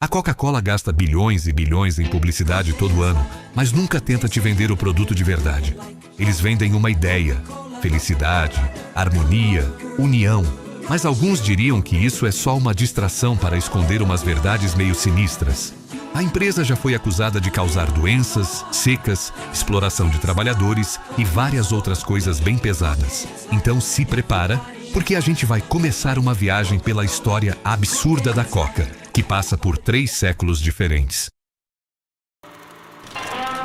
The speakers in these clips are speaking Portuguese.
A Coca-Cola gasta bilhões e bilhões em publicidade todo ano, mas nunca tenta te vender o produto de verdade. Eles vendem uma ideia, felicidade, harmonia, união. Mas alguns diriam que isso é só uma distração para esconder umas verdades meio sinistras. A empresa já foi acusada de causar doenças, secas, exploração de trabalhadores e várias outras coisas bem pesadas. Então se prepara, porque a gente vai começar uma viagem pela história absurda da Coca, que passa por 3 séculos diferentes.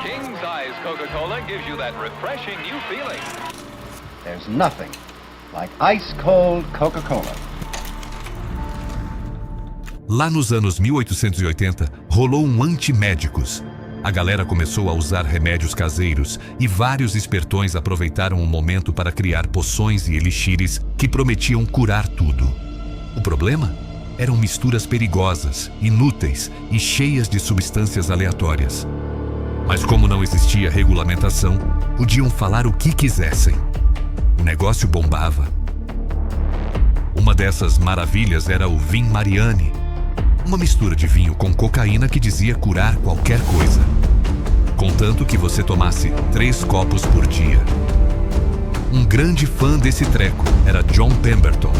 King size Coca-Cola gives you that refreshing new feeling. There's nothing like ice-cold Coca-Cola. Lá nos anos 1880, rolou um anti-médicos. A galera começou a usar remédios caseiros e vários espertões aproveitaram o momento para criar poções e elixires que prometiam curar tudo. O problema? Eram misturas perigosas, inúteis e cheias de substâncias aleatórias. Mas como não existia regulamentação, podiam falar o que quisessem. O negócio bombava. Uma dessas maravilhas era o Vin Mariani, uma mistura de vinho com cocaína que dizia curar qualquer coisa, contanto que você tomasse 3 copos por dia. Um grande fã desse treco era John Pemberton,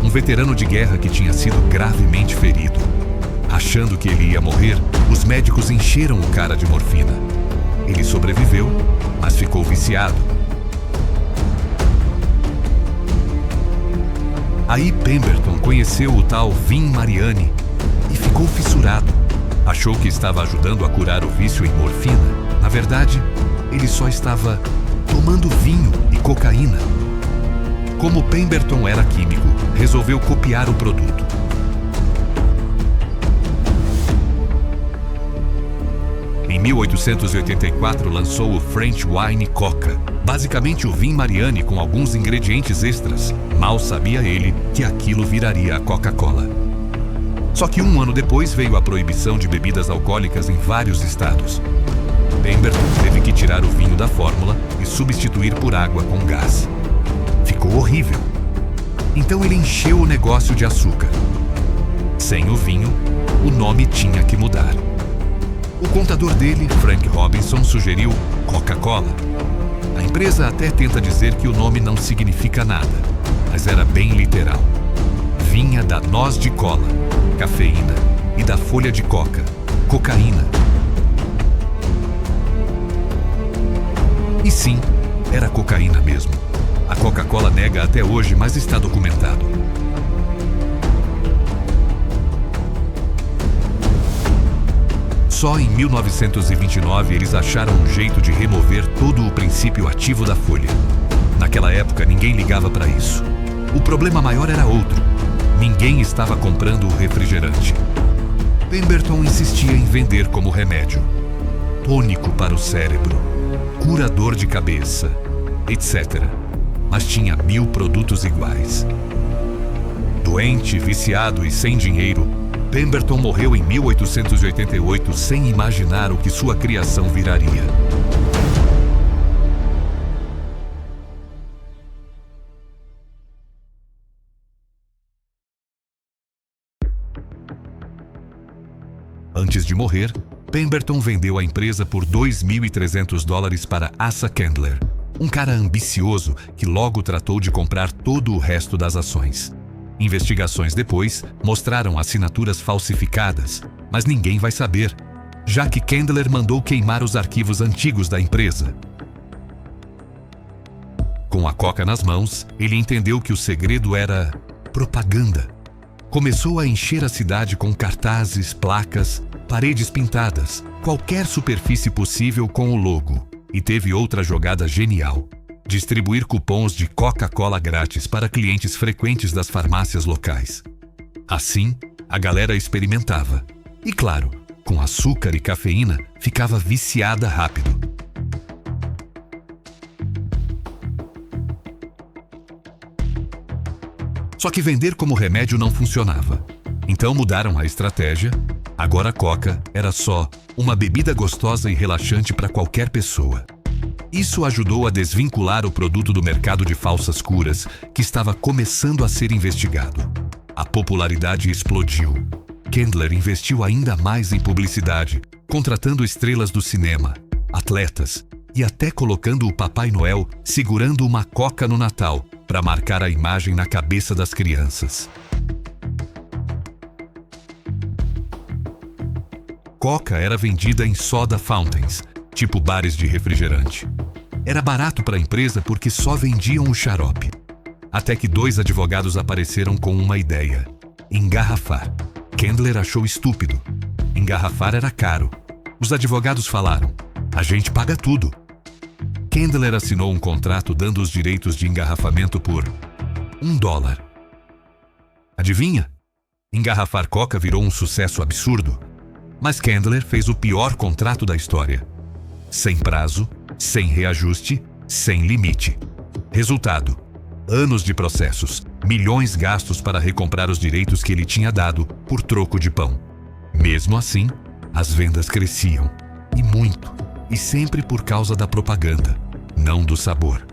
um veterano de guerra que tinha sido gravemente ferido. Achando que ele ia morrer, os médicos encheram o cara de morfina. Ele sobreviveu, mas ficou viciado. Aí Pemberton conheceu o tal Vin Mariani e ficou fissurado. Achou que estava ajudando a curar o vício em morfina. Na verdade, ele só estava tomando vinho e cocaína. Como Pemberton era químico, resolveu copiar o produto. Em 1884 lançou o French Wine Coca, basicamente o Vin Mariani com alguns ingredientes extras. Mal sabia ele que aquilo viraria a Coca-Cola. Só que 1 ano depois veio a proibição de bebidas alcoólicas em vários estados. Pemberton teve que tirar o vinho da fórmula e substituir por água com gás. Ficou horrível. Então ele encheu o negócio de açúcar. Sem o vinho, o nome tinha que mudar. O contador dele, Frank Robinson, sugeriu Coca-Cola. A empresa até tenta dizer que o nome não significa nada, mas era bem literal. Vinha da noz de cola, cafeína, e da folha de coca, cocaína. E sim, era cocaína mesmo. A Coca-Cola nega até hoje, mas está documentado. Só em 1929 eles acharam um jeito de remover todo o princípio ativo da folha. Naquela época ninguém ligava para isso. O problema maior era outro. Ninguém estava comprando o refrigerante. Pemberton insistia em vender como remédio. Tônico para o cérebro, curador de cabeça, etc. Mas tinha 1000 produtos iguais. Doente, viciado e sem dinheiro, Pemberton morreu em 1888 sem imaginar o que sua criação viraria. Antes de morrer, Pemberton vendeu a empresa por $2.300 para Asa Candler, um cara ambicioso que logo tratou de comprar todo o resto das ações. Investigações depois mostraram assinaturas falsificadas, mas ninguém vai saber, já que Candler mandou queimar os arquivos antigos da empresa. Com a Coca nas mãos, ele entendeu que o segredo era propaganda. Começou a encher a cidade com cartazes, placas, paredes pintadas, qualquer superfície possível com o logo. E teve outra jogada genial: distribuir cupons de Coca-Cola grátis para clientes frequentes das farmácias locais. Assim, a galera experimentava. E claro, com açúcar e cafeína, ficava viciada rápido. Só que vender como remédio não funcionava. Então mudaram a estratégia. Agora a Coca era só uma bebida gostosa e relaxante para qualquer pessoa. Isso ajudou a desvincular o produto do mercado de falsas curas, que estava começando a ser investigado. A popularidade explodiu. Candler investiu ainda mais em publicidade, contratando estrelas do cinema, atletas e até colocando o Papai Noel segurando uma coca no Natal para marcar a imagem na cabeça das crianças. Coca era vendida em soda fountains, tipo bares de refrigerante. Era barato para a empresa porque só vendiam o xarope. Até que 2 advogados apareceram com uma ideia: engarrafar. Candler achou estúpido. Engarrafar era caro. Os advogados falaram: a gente paga tudo. Candler assinou um contrato dando os direitos de engarrafamento por $1. Adivinha? Engarrafar Coca virou um sucesso absurdo. Mas Candler fez o pior contrato da história. Sem prazo, sem reajuste, sem limite. Resultado: anos de processos, milhões gastos para recomprar os direitos que ele tinha dado por troco de pão. Mesmo assim, as vendas cresciam. E muito. E sempre por causa da propaganda, não do sabor.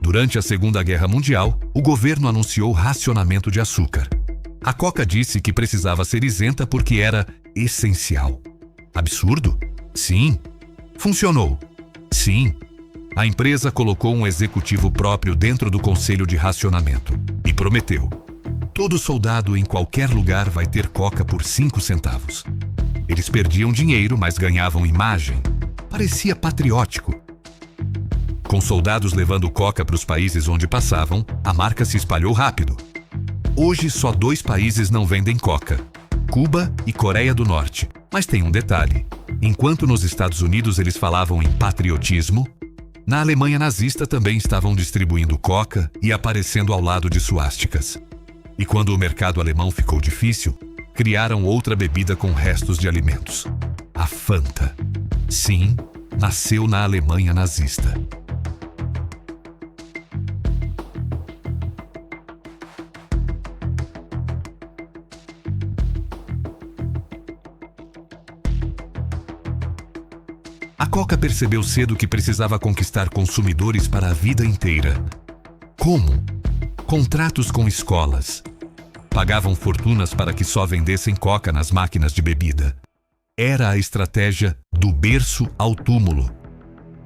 Durante a Segunda Guerra Mundial, o governo anunciou racionamento de açúcar. A Coca disse que precisava ser isenta porque era essencial. Absurdo? Sim. Funcionou? Sim. A empresa colocou um executivo próprio dentro do conselho de racionamento e prometeu: todo soldado em qualquer lugar vai ter Coca por 5 centavos. Eles perdiam dinheiro, mas ganhavam imagem. Parecia patriótico. Com soldados levando Coca para os países onde passavam, a marca se espalhou rápido. Hoje só 2 países não vendem Coca: Cuba e Coreia do Norte. Mas tem um detalhe: enquanto nos Estados Unidos eles falavam em patriotismo, na Alemanha nazista também estavam distribuindo Coca e aparecendo ao lado de suásticas. E quando o mercado alemão ficou difícil, criaram outra bebida com restos de alimentos: a Fanta. Sim, nasceu na Alemanha nazista. A Coca percebeu cedo que precisava conquistar consumidores para a vida inteira. Como? Contratos com escolas. Pagavam fortunas para que só vendessem Coca nas máquinas de bebida. Era a estratégia do berço ao túmulo.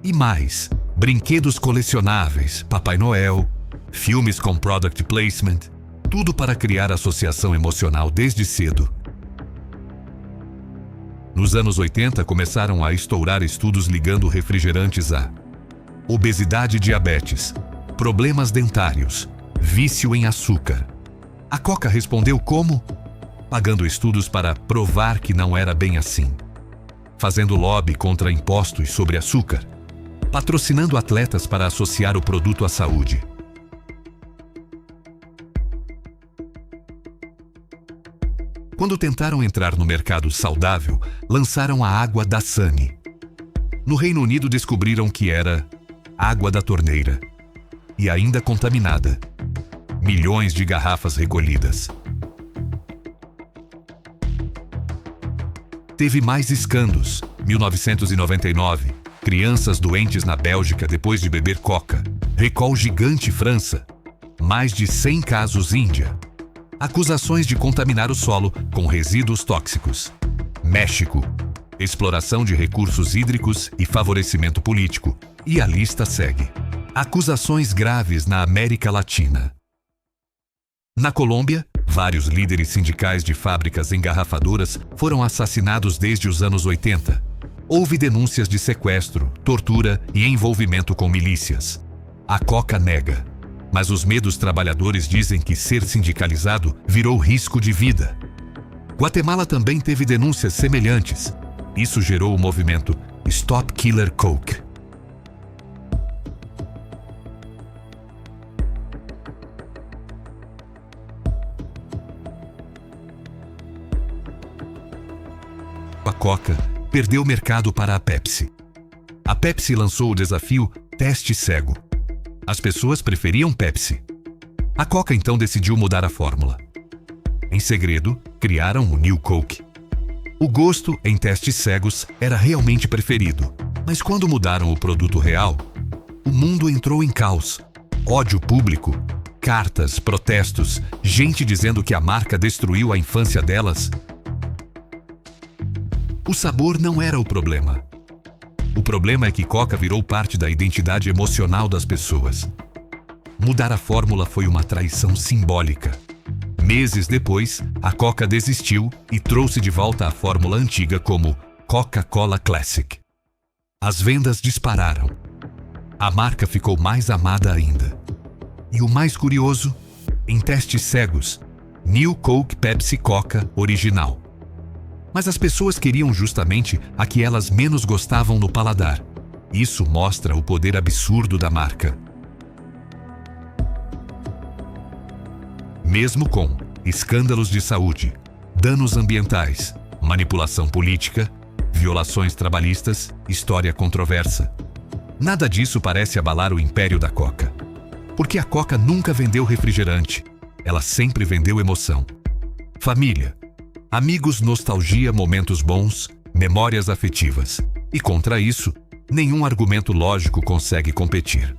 E mais, brinquedos colecionáveis, Papai Noel, filmes com product placement, tudo para criar associação emocional desde cedo. Nos anos 80, começaram a estourar estudos ligando refrigerantes a obesidade e diabetes, problemas dentários, vício em açúcar. A Coca respondeu como? Pagando estudos para provar que não era bem assim. Fazendo lobby contra impostos sobre açúcar. Patrocinando atletas para associar o produto à saúde. Quando tentaram entrar no mercado saudável, lançaram a água Dasani. No Reino Unido descobriram que era água da torneira. E ainda contaminada. Milhões de garrafas recolhidas. Teve mais escândalos. 1999. Crianças doentes na Bélgica depois de beber Coca. Recall gigante França. Mais de 100 casos Índia. Acusações de contaminar o solo com resíduos tóxicos. México. Exploração de recursos hídricos e favorecimento político. E a lista segue. Acusações graves na América Latina. Na Colômbia, vários líderes sindicais de fábricas engarrafadoras foram assassinados desde os anos 80. Houve denúncias de sequestro, tortura e envolvimento com milícias. A Coca nega. Mas os medos trabalhadores dizem que ser sindicalizado virou risco de vida. Guatemala também teve denúncias semelhantes. Isso gerou o movimento Stop Killer Coke. A Coca perdeu o mercado para a Pepsi. A Pepsi lançou o desafio Teste Cego. As pessoas preferiam Pepsi. A Coca então decidiu mudar a fórmula. Em segredo, criaram o New Coke. O gosto, em testes cegos, era realmente preferido. Mas quando mudaram o produto real, o mundo entrou em caos. Ódio público, cartas, protestos, gente dizendo que a marca destruiu a infância delas. O sabor não era o problema. O problema é que Coca virou parte da identidade emocional das pessoas. Mudar a fórmula foi uma traição simbólica. Meses depois, a Coca desistiu e trouxe de volta a fórmula antiga como Coca-Cola Classic. As vendas dispararam. A marca ficou mais amada ainda. E o mais curioso, em testes cegos, New Coke Pepsi Coca original. Mas as pessoas queriam justamente a que elas menos gostavam no paladar. Isso mostra o poder absurdo da marca. Mesmo com escândalos de saúde, danos ambientais, manipulação política, violações trabalhistas, história controversa, nada disso parece abalar o império da Coca. Porque a Coca nunca vendeu refrigerante, ela sempre vendeu emoção. Família, amigos, nostalgia, momentos bons, memórias afetivas. E contra isso, nenhum argumento lógico consegue competir.